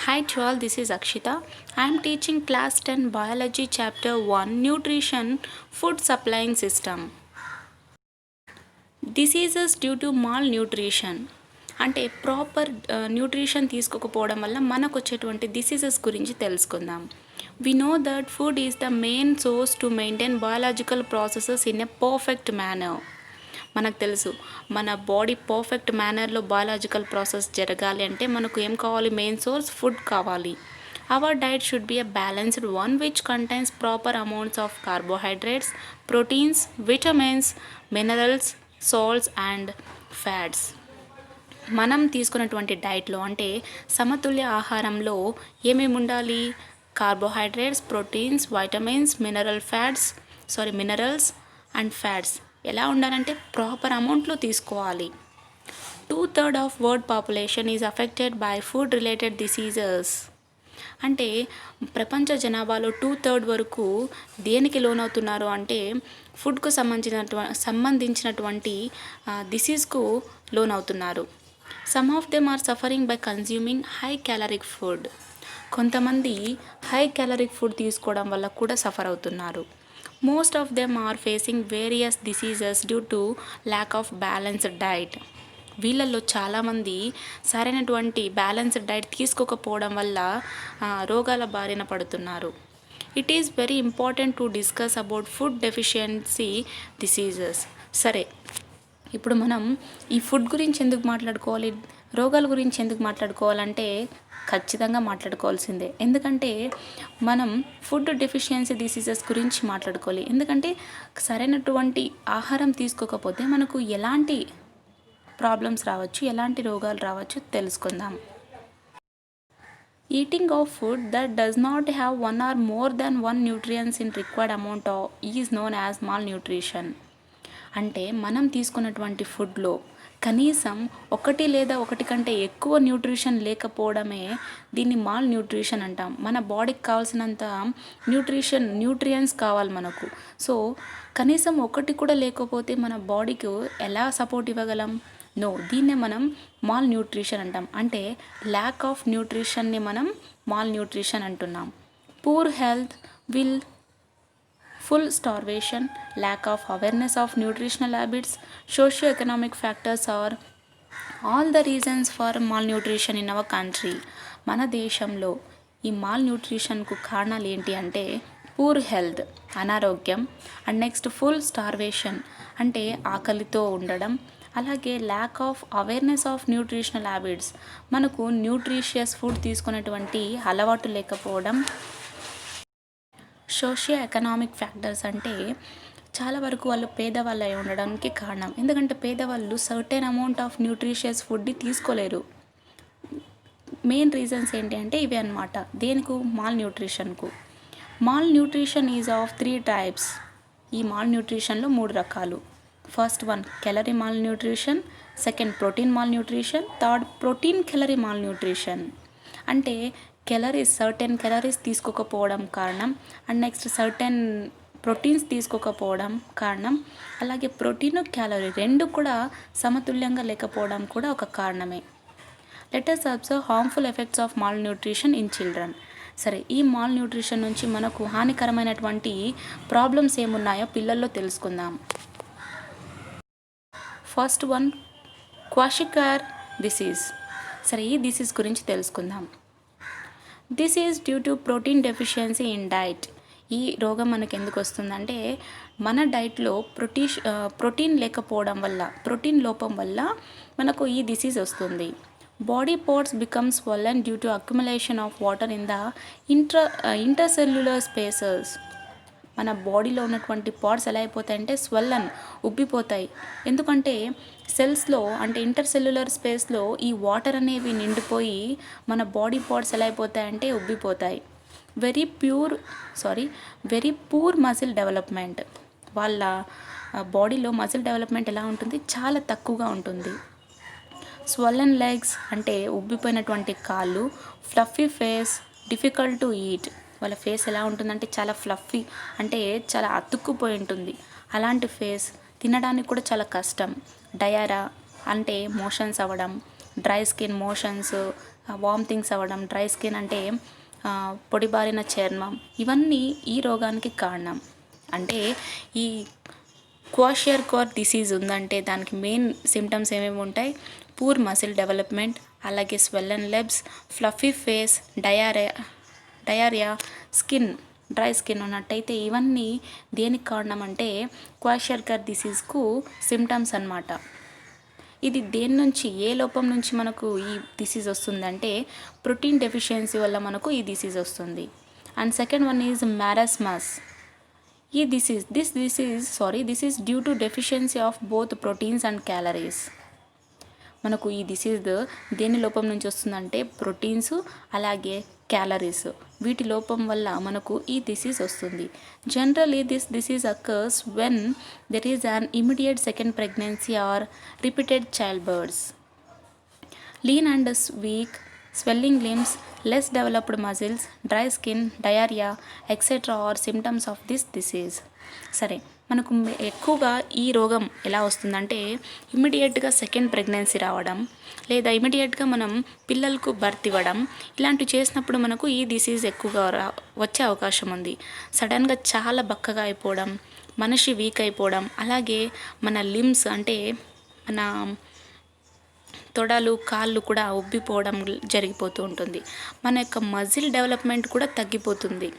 Hi to all, this is Akshita. I am teaching class 10 biology chapter 1 nutrition food supplying system. Diseases due to malnutrition అంటే proper nutrition తీసుకోకపోవడం వల్ల మనకు వచ్చేటువంటి diseases గురించి తెలుసుకుందాం. We know that food is the main source to maintain biological processes in a perfect manner. మనకు తెలుసు మన బాడీ పర్ఫెక్ట్ మేనర్లో బయాలజికల్ ప్రాసెస్ జరగాలి అంటే మనకు ఏం కావాలి, మెయిన్ సోర్స్ ఫుడ్ కావాలి. Our diet should be a balanced one which contains proper amounts of carbohydrates, proteins, vitamins, minerals, salts and fats. మనం తీసుకున్నటువంటి డైట్లో అంటే సమతుల్య ఆహారంలో ఏమేమి ఉండాలి? Carbohydrates, proteins, vitamins, minerals and fats ఎలా ఉండాలంటే ప్రాపర్ అమౌంట్లో తీసుకోవాలి. 2/3 of world population is affected by food related diseases. అంటే ప్రపంచ జనాభాలో 2/3 వరకు దేనికి లోనవుతున్నారు అంటే ఫుడ్కు సంబంధించినటువంటి డిసీజ్కు లోనవుతున్నారు. Some of them are suffering by consuming high caloric food. కొంతమంది హై క్యాలరిక్ ఫుడ్ తీసుకోవడం వల్ల కూడా సఫర్ అవుతున్నారు. Most of them are facing various diseases due to lack of balanced diet. వీళ్ళల్లో చాలామంది సరైనటువంటి బ్యాలెన్స్డ్ డైట్ తీసుకోకపోవడం వల్ల రోగాల బారిన పడుతున్నారు. It is very important to discuss about food deficiency diseases. సరే, ఇప్పుడు మనం ఈ ఫుడ్ గురించి ఎందుకు మాట్లాడుకోవాలి, రోగాల గురించి ఎందుకు మాట్లాడుకోవాలంటే ఖచ్చితంగా మాట్లాడుకోవాల్సిందే. ఎందుకంటే మనం ఫుడ్ డెఫిషియన్సీ డిసీజెస్ గురించి మాట్లాడుకోవాలి. ఎందుకంటే సరైనటువంటి ఆహారం తీసుకోకపోతే మనకు ఎలాంటి ప్రాబ్లమ్స్ రావచ్చు, ఎలాంటి రోగాలు రావచ్చు తెలుసుకుందాం. Eating of food that does not have one or more than one nutrients in required amount is known as mall nutrition. అంటే మనం తీసుకున్నటువంటి ఫుడ్లో కనీసం ఒకటి లేదా ఒకటి కంటే ఎక్కువ న్యూట్రిషన్ లేకపోవడమే దీన్ని మాల్ న్యూట్రిషన్ అంటాం. మన బాడీకి కావాల్సినంత న్యూట్రియన్స్ కావాలి మనకు. సో కనీసం ఒకటి కూడా లేకపోతే మన బాడీకి ఎలా సపోర్ట్ ఇవ్వగలం? నో, దీన్నే మనం మాల్ న్యూట్రిషన్ అంటాం. అంటే ల్యాక్ ఆఫ్ న్యూట్రిషన్ని మనం మాల్ న్యూట్రిషన్ అంటున్నాం. Poor health will full starvation, lack of awareness of nutritional habits, socio-economic factors are all the reasons for malnutrition in our country. మన దేశంలో ఈ మాల్ న్యూట్రిషన్కు కారణాలు ఏంటి అంటే పూర్ హెల్త్, అనారోగ్యం, అండ్ నెక్స్ట్ ఫుల్ స్టార్వేషన్ అంటే ఆకలితో ఉండడం, అలాగే lack of awareness of nutritional habits, మనకు న్యూట్రిషియస్ ఫుడ్ తీసుకునేటువంటి అలవాటు లేకపోవడం. సోషియో ఎకనామిక్ ఫ్యాక్టర్స్ అంటే చాలా వరకు వాళ్ళు పేదవాళ్ళు అయి ఉండడానికి కారణం. ఎందుకంటే పేదవాళ్ళు సర్టెన్ అమౌంట్ ఆఫ్ న్యూట్రిషియస్ ఫుడ్ని తీసుకోలేరు. మెయిన్ రీజన్స్ ఏంటి అంటే ఇవి అన్నమాట. దేనికి? మాల్ న్యూట్రిషన్కు. Malnutrition is of 3 types. ఈ మాల్ న్యూట్రిషన్లో 3 రకాలు. First one calorie malnutrition, second protein malnutrition, third protein calorie malnutrition. అంటే సర్టెన్ క్యాలరీస్ తీసుకోకపోవడం కారణం, అండ్ నెక్స్ట్ సర్టెన్ ప్రోటీన్స్ తీసుకోకపోవడం కారణం, అలాగే ప్రోటీన్ క్యాలరీ రెండు కూడా సమతుల్యంగా లేకపోవడం కూడా ఒక కారణమే. Let us observe harmful effects of mall nutrition in children. సరే, ఈ మాల్ న్యూట్రిషన్ నుంచి మనకు హానికరమైనటువంటి ప్రాబ్లమ్స్ ఏమున్నాయో పిల్లల్లో తెలుసుకుందాం. First one kwashiorkor disease. సరే, ఈ డిసీజ్ గురించి తెలుసుకుందాం. This is due to protein deficiency in diet. ఈ రోగం మనకు ఎందుకు వస్తుందంటే మన డైట్లో ప్రోటీన్ లేకపోవడం వల్ల, ప్రోటీన్ లోపం వల్ల మనకు ఈ డిసీజ్ వస్తుంది. Body parts become swollen due to accumulation of water in the intercellular spaces. మన బాడీలో ఉన్నటువంటి పార్ట్స్ ఎలా అయిపోతాయంటే స్వెల్లన్, ఉబ్బిపోతాయి. ఎందుకంటే సెల్స్లో అంటే ఇంటర్సెల్యులర్ స్పేస్లో ఈ వాటర్ అనేవి నిండిపోయి మన బాడీ పార్ట్స్ ఎలా అయిపోతాయంటే ఉబ్బిపోతాయి. Very poor muscle development. వాళ్ళ బాడీలో మజిల్ డెవలప్మెంట్ ఎలా ఉంటుంది? చాలా తక్కువగా ఉంటుంది. స్వెల్లెన్ లెగ్స్ అంటే ఉబ్బిపోయినటువంటి కాళ్ళు, fluffy face, difficult to eat. వాళ్ళ ఫేస్ ఎలా ఉంటుందంటే చాలా ఫ్లఫీ, అంటే చాలా అతుక్కుపోయి ఉంటుంది. అలాంటి ఫేస్, తినడానికి కూడా చాలా కష్టం. డయారా అంటే మోషన్స్ అవ్వడం, డ్రై స్కిన్, మోషన్స్, వామిటింగ్స్ అవ్వడం, డ్రై స్కిన్ అంటే పొడిబారిన చర్మం, ఇవన్నీ ఈ రోగానికి కారణం. అంటే ఈ క్వాషియర్కోర్ డిసీజ్ ఉందంటే దానికి మెయిన్ సిమ్టమ్స్ ఏమేమి ఉంటాయి? పూర్ మసిల్ డెవలప్మెంట్, అలాగే swollen legs, fluffy face, diarrhoea, dry skin ఉన్నట్టయితే ఇవన్నీ దేనికి కారణం అంటే క్వాషియర్కోర్ డిసీజ్కు సిమ్టమ్స్ అన్నమాట. ఇది దేని నుంచి, ఏ లోపం నుంచి మనకు ఈ డిసీజ్ వస్తుందంటే ప్రోటీన్ డెఫిషియన్సీ వల్ల మనకు ఈ డిసీజ్ వస్తుంది. And second one is marasmus. This is due to deficiency of both proteins and calories. మనకు ఈ డిసీజ్ దేని లోపం నుంచి వస్తుందంటే ప్రోటీన్స్ అలాగే క్యాలరీస్, వీటి లోపం వల్ల మనకు ఈ డిసీజ్ వస్తుంది. Generally this disease occurs when there is an immediate second pregnancy or repeated child births. Lean and weak, swelling limbs, less developed muscles, dry skin, diarrhoea etcetera are symptoms of this disease. సరే, మనకు ఎక్కువగా ఈ రోగం ఎలా వస్తుందంటే ఇమ్మీడియట్గా second pregnancy రావడం, లేదా ఇమ్మీడియట్గా మనం పిల్లలకు బర్త్ ఇవ్వడం, ఇలాంటివి చేసినప్పుడు మనకు ఈ డిసీజ్ ఎక్కువగా వచ్చే అవకాశం ఉంది. సడన్గా చాలా బక్కగా అయిపోవడం, మనిషి వీక్ అయిపోవడం, అలాగే మన లిమ్స్ అంటే మన తొడలు, కాళ్ళు కూడా ఉబ్బిపోవడం జరిగిపోతూ ఉంటుంది. మన యొక్క మజిల్ డెవలప్మెంట్ కూడా తగ్గిపోతుంది.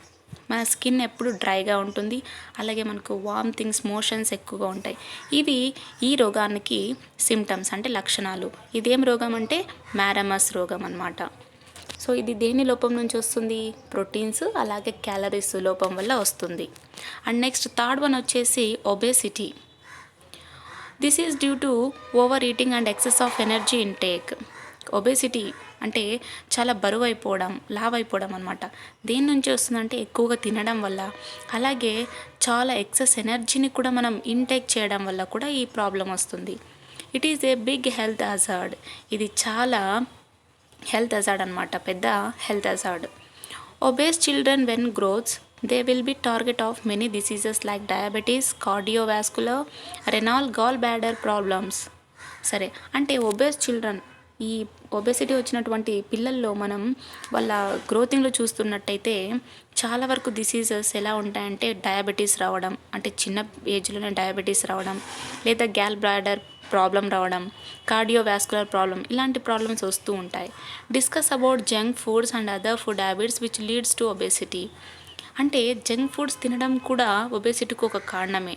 మన స్కిన్ ఎప్పుడు డ్రైగా ఉంటుంది, అలాగే మనకు వామిటింగ్స్, మోషన్స్ ఎక్కువగా ఉంటాయి. ఇవి ఈ రోగానికి సిమ్టమ్స్ అంటే లక్షణాలు. ఇదేం రోగం అంటే మ్యారమస్ రోగం అన్నమాట. సో ఇది దేని లోపం నుంచి వస్తుంది? ప్రోటీన్స్ అలాగే క్యాలరీస్ లోపం వల్ల వస్తుంది. అండ్ నెక్స్ట్ థర్డ్ వన్ వచ్చేసి obesity. This is due to over eating and excess of energy intake. Obesity అంటే చాలా బరువు అయిపోవడం, లావ్ అయిపోవడం అనమాట. దేని నుంచి వస్తుందంటే ఎక్కువగా తినడం వల్ల, అలాగే చాలా ఎక్సెస్ ఎనర్జీని కూడా మనం ఇంటేక్ చేయడం వల్ల కూడా ఈ ప్రాబ్లం వస్తుంది. It is a big health hazard. ఇది చాలా హెల్త్ హజార్డ్ అనమాట, పెద్ద health hazard. Obese children when growths they will be target of many diseases like diabetes, cardiovascular, renal, gallbladder problems. సరే, అంటే ఒబేస్ చిల్డ్రన్, ఈ ఒబేసిటీ వచ్చినటువంటి పిల్లల్లో మనం వాళ్ళ గ్రోతింగ్లో చూస్తున్నట్టయితే చాలా వరకు డిసీజెస్ ఎలా ఉంటాయంటే డయాబెటీస్ రావడం, అంటే చిన్న ఏజ్లోనే డయాబెటీస్ రావడం, లేదా గ్యాల్ బ్లాడర్ ప్రాబ్లం రావడం, కార్డియోవాస్కులర్ ప్రాబ్లం, ఇలాంటి ప్రాబ్లమ్స్ వస్తూ ఉంటాయి. Discuss about junk foods and other food habits which leads to obesity. అంటే జంక్ ఫుడ్స్ తినడం కూడా ఒబేసిటీకి ఒక కారణమే.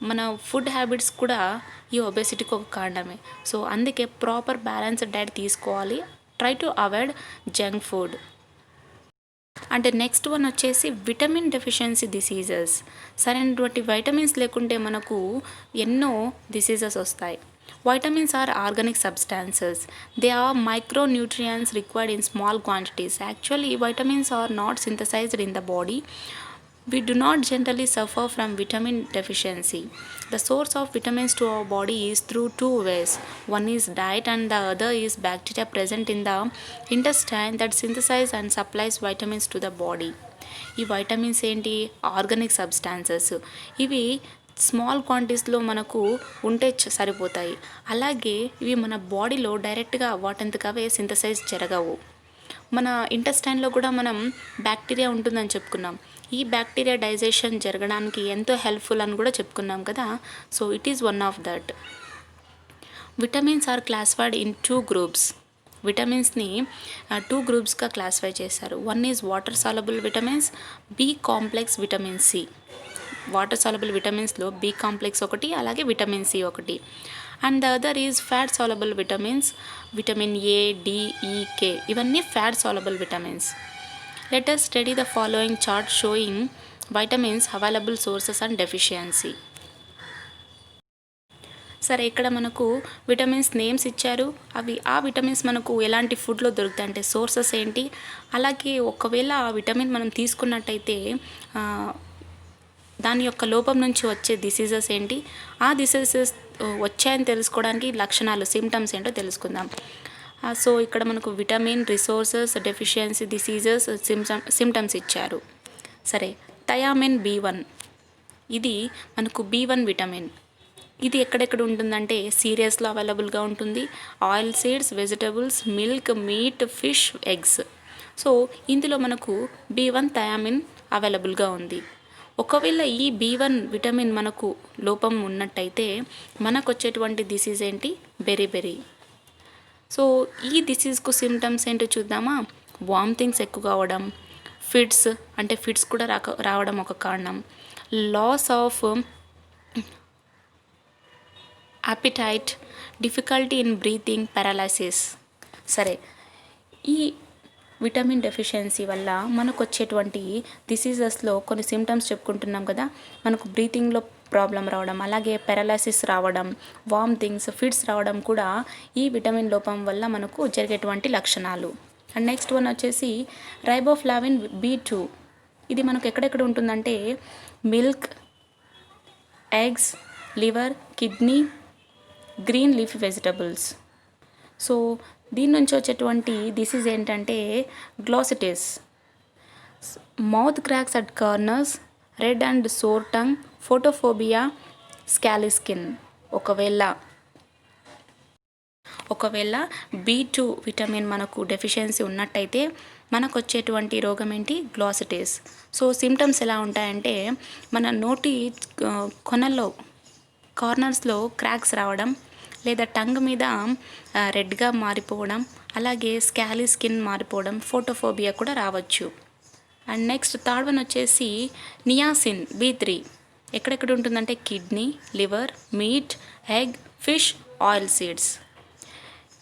మన ఫుడ్ హ్యాబిట్స్ కూడా ఈ ఒబేసిటీకి ఒక కారణమే. సో అందుకే ప్రాపర్ బ్యాలెన్స్డ్ డైట్ తీసుకోవాలి. Try to avoid junk food. అంటే నెక్స్ట్ వన్ వచ్చేసి విటమిన్ డెఫిషియన్సీ డిసీజెస్. సరైనటువంటి వైటమిన్స్ లేకుంటే మనకు ఎన్నో డిసీజెస్ వస్తాయి. Vitamins are organic substances. They are micronutrients required in small quantities. Actually, vitamins are not synthesized in the body. We do not generally suffer from vitamin deficiency. The source of vitamins to our body is through two ways. One is diet and the other is bacteria present in the intestine that synthesize and supplies vitamins to the body. ఈ vitamins ఏంటి? Organic substances. ఇవి small క్వాంటిటీస్లో మనకు ఉంటే సరిపోతాయి. అలాగే ఇవి మన బాడీలో డైరెక్ట్గా వాటంతకవే సింథసైజ్ జరగవు. మన ఇంటెస్టైన్లో కూడా మనం బ్యాక్టీరియా ఉంటుందని చెప్పుకున్నాం. ఈ బ్యాక్టీరియా డైజెషన్ జరగడానికి ఎంతో హెల్ప్ఫుల్ అని కూడా చెప్పుకున్నాం కదా. So it is one of that. Vitamins are classified in 2 groups. విటమిన్స్ని 2 గ్రూప్స్గా క్లాసిఫై చేశారు. One is water soluble vitamins, B complex vitamin C. Water soluble విటమిన్స్లో బి కాంప్లెక్స్ ఒకటి, అలాగే విటమిన్ సి ఒకటి. And the other is fat soluble vitamins, vitamin A, D, E, K. ఇవన్నీ fat soluble vitamins. Let us study the following chart showing vitamins available sources and deficiency. సరే, ఇక్కడ మనకు vitamins names ఇచ్చారు. ఆ vitamins మనకు ఎలాంటి ఫుడ్లో దొరుకుతాయి అంటే సోర్సెస్ ఏంటి, అలాగే ఒకవేళ ఆ విటమిన్ మనం తీసుకున్నట్టయితే దాని యొక్క లోపం నుంచి వచ్చే డిసీజెస్ ఏంటి, ఆ డిసీజెస్ వచ్చాయని తెలుసుకోవడానికి లక్షణాలు, సిమ్టమ్స్ ఏంటో తెలుసుకుందాం. సో ఇక్కడ మనకు vitamin, resources, deficiency, diseases, symptoms ఇచ్చారు. సరే, థయామిన్ B1, ఇది మనకు B1 విటమిన్. ఇది ఎక్కడెక్కడ ఉంటుందంటే సీరియల్స్లో అవైలబుల్గా ఉంటుంది, oil seeds, vegetables, milk, meet, fish, eggs. So ఇందులో మనకు B1 థయామిన్ అవైలబుల్గా ఉంది. ఒకవేళ ఈ B1 విటమిన్ మనకు లోపం ఉన్నట్టయితే మనకు వచ్చేటువంటి డిసీజ్ ఏంటి? బెరీ. సో ఈ డిసీజ్కు సిమ్టమ్స్ ఏంటో చూద్దామా? వామిటింగ్స్ ఎక్కువగా అవడం, ఫిట్స్ కూడా రావడం ఒక కారణం, loss of appetite, difficulty in breathing, paralysis. సరే, ఈ విటమిన్ డెఫిషియన్సీ వల్ల మనకు వచ్చేటువంటి డిసీజెస్లో కొన్ని సిమ్టమ్స్ చెప్పుకుంటున్నాం కదా. మనకు బ్రీతింగ్లో ప్రాబ్లం రావడం, అలాగే పారాలైసిస్ రావడం, వామిటింగ్స్, ఫిట్స్ రావడం కూడా ఈ విటమిన్ లోపం వల్ల మనకు జరిగేటువంటి లక్షణాలు. అండ్ నెక్స్ట్ వన్ వచ్చేసి రైబోఫ్లావిన్ B2. ఇది మనకు ఎక్కడెక్కడ ఉంటుందంటే milk, eggs, liver, kidney, green leafy vegetables. So దీని నుంచి వచ్చేటువంటి డిసీజ్ ఏంటంటే glossitis, mouth cracks at corners, red and sore tongue, photophobia, scaly skin. ఒకవేళ B2 విటమిన్ మనకు డెఫిషియన్సీ ఉన్నట్టయితే మనకు వచ్చేటువంటి రోగం ఏంటి? గ్లాసిటిస్. సో సిమ్టమ్స్ ఎలా ఉంటాయంటే మన నోటి కొనల్లో కార్నర్స్లో క్రాక్స్ రావడం, లేదా టంగ్ మీద రెడ్గా మారిపోవడం, అలాగే స్కాలీ స్కిన్ మారిపోవడం, ఫోటోఫోబియా కూడా రావచ్చు. అండ్ నెక్స్ట్ థర్డ్ వన్ వచ్చేసి నియాసిన్ B3. ఎక్కడెక్కడ ఉంటుందంటే kidney, liver, meet, egg, fish, oil seeds.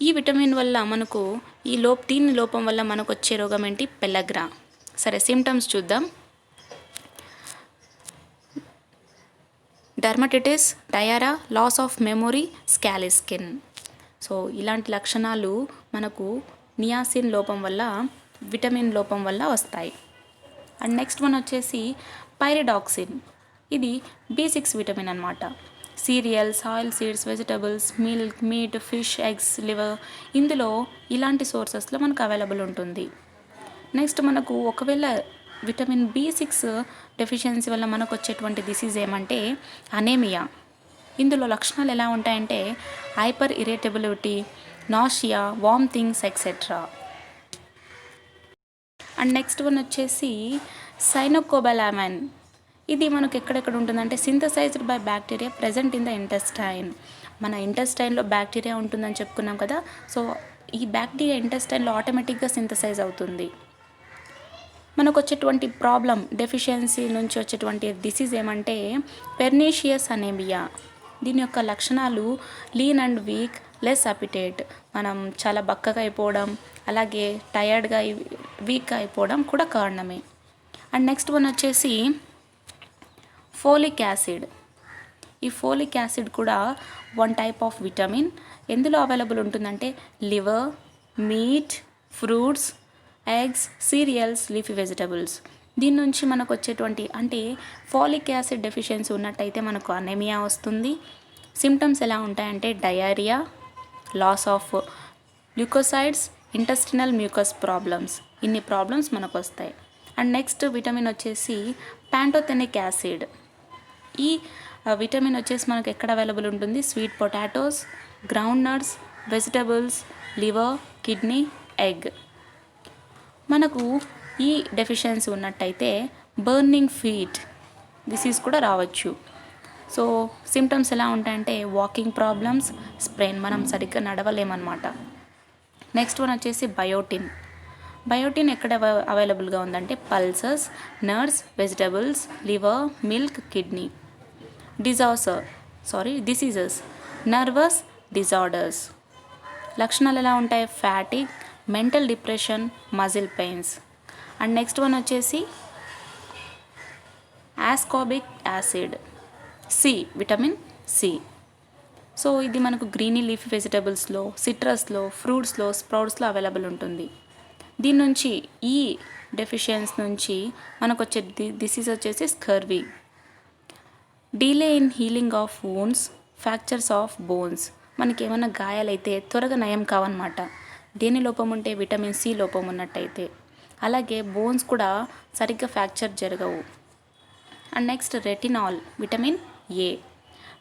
ఈ విటమిన్ వల్ల మనకు దీని లోపం వల్ల మనకు వచ్చే రోగం ఏంటి? పెల్లగ్రా. సరే, సిమ్టమ్స్ చూద్దాం. Dermatitis, diarrhoea, loss of memory, scaly skin. So ఇలాంటి లక్షణాలు మనకు నియాసిన్ లోపం వల్ల, విటమిన్ లోపం వల్ల వస్తాయి. అండ్ నెక్స్ట్ వన్ వచ్చేసి పైరిడాక్సిన్. ఇది B6 విటమిన్ అన్నమాట. Serials, oil seeds, vegetables, milk, meet, fish, eggs, liver, ఇందులో ఇలాంటి సోర్సెస్లో మనకు అవైలబుల్ ఉంటుంది. నెక్స్ట్ మనకు ఒకవేళ విటమిన్ B6 డెఫిషియన్సీ వల్ల మనకు వచ్చేటువంటి డిసీజ్ ఏమంటే అనేమియా. ఇందులో లక్షణాలు ఎలా ఉంటాయంటే hyper irritability, nausea, vomitings, etcetera. And next one వచ్చేసి సైనోకోబాలామైన్. ఇది మనకు ఎక్కడెక్కడ ఉంటుందంటే synthesised by bacteria present in the intestine. మన ఇంటెస్టైన్లో బ్యాక్టీరియా ఉంటుందని చెప్పుకున్నాం కదా. సో ఈ బ్యాక్టీరియా ఇంటెస్టైన్లో ఆటోమేటిక్గా సింథసైజ్ అవుతుంది. మనకు వచ్చేటువంటి ప్రాబ్లం, డెఫిషియన్సీ నుంచి వచ్చేటువంటి డిసీజ్ ఏమంటే పెర్నీషియస్ అనేమియా. దీని యొక్క లక్షణాలు lean and week, less appetite. మనం చాలా బక్కగా అయిపోవడం, అలాగే టయర్డ్గా, వీక్గా అయిపోవడం కూడా కారణమే. అండ్ నెక్స్ట్ వన్ వచ్చేసి ఫోలిక్ యాసిడ్. ఈ ఫోలిక్ యాసిడ్ కూడా వన్ టైప్ ఆఫ్ విటమిన్. ఎందులో అవైలబుల్ ఉంటుందంటే liver, meet, fruits, eggs, serials, leafy vegetables. దీని నుంచి మనకు వచ్చేటువంటి అంటే ఫోలిక్ యాసిడ్ డెఫిషియన్సీ ఉన్నట్టయితే మనకు అనేమియా వస్తుంది. సిమ్టమ్స్ ఎలా ఉంటాయంటే diarrhoea, loss of leucocytes, intestinal mucus problems. ఇన్ని ప్రాబ్లమ్స్ మనకు వస్తాయి. అండ్ నెక్స్ట్ విటమిన్ వచ్చేసి ప్యాంటోథెనిక్ యాసిడ్. ఈ విటమిన్ వచ్చేసి మనకు ఎక్కడ అవైలబుల్ ఉంటుంది? Sweet potatoes, ground nuts, vegetables, liver, kidney, egg. మనకు ఈ డెఫిషియన్సీ ఉన్నట్టయితే బర్నింగ్ ఫీట్ డిసీజ్ కూడా రావచ్చు. సో సిమ్టమ్స్ ఎలా ఉంటాయంటే వాకింగ్ ప్రాబ్లమ్స్, స్ప్రెయిన్, మనం సరిగ్గా నడవలేమన్నమాట. నెక్స్ట్ వన్ వచ్చేసి బయోటిన్ ఎక్కడ అవైలబుల్గా ఉందంటే pulses, nuts, vegetables, liver, milk, kidney. Diseases, nervous disorders. లక్షణాలు ఎలా ఉంటాయి? Fatigue, mental depression, muscle pains. And next one వచ్చేసి ascorbic acid, vitamin C. So ఇది మనకు గ్రీనీ లీఫీ వెజిటబుల్స్లో, సిట్రస్లో, ఫ్రూట్స్లో, స్ప్రౌట్స్లో అవైలబుల్ ఉంటుంది. దీని నుంచి, ఈ డెఫిషియన్స్ నుంచి మనకు వచ్చే డిసీజ్ వచ్చేసి scurvy. Delay in healing of wounds, fractures of bones. మనకి ఏమైనా గాయాలైతే త్వరగా నయం కావన్నమాట. దేని లోపం ఉంటే? విటమిన్ సి లోపం ఉన్నట్టయితే. అలాగే బోన్స్ కూడా సరిగ్గా ఫ్రాక్చర్ జరగవు. And next retinol, vitamin A.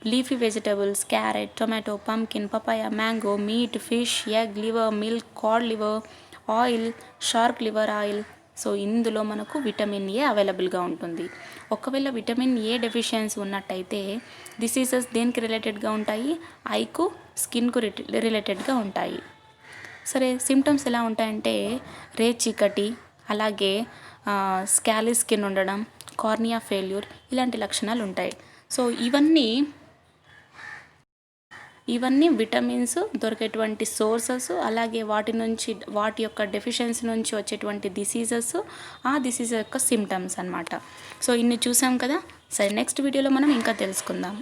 Leafy vegetables, carrot, tomato, pumpkin, papaya, mango, meat, fish, egg, liver, milk, cod liver, oil, shark liver oil. So ఇందులో మనకు విటమిన్ ఏ అవైలబుల్గా ఉంటుంది. ఒకవేళ విటమిన్ ఏ డెఫిషియన్సీ ఉన్నట్టయితే diseases దేనికి రిలేటెడ్గా ఉంటాయి? ఐకు, స్కిన్కు రిలేటెడ్గా ఉంటాయి. సరే, సిమ్టమ్స్ ఎలా ఉంటాయంటే రేచీకటి, అలాగే స్కాలీ స్కిన్ ఉండడం, కార్నియా ఫెయిల్యూర్, ఇలాంటి లక్షణాలు ఉంటాయి. సో ఇవన్నీ విటమిన్స్ దొరికేటువంటి సోర్సెస్, అలాగే వాటి యొక్క డెఫిషియన్సీ నుంచి వచ్చేటువంటి డిసీజెస్, ఆ డిసీజ్ యొక్క సిమ్టమ్స్ అన్నమాట. సో ఇన్ని చూసాం కదా. సరే, నెక్స్ట్ వీడియోలో మనం ఇంకా తెలుసుకుందాం.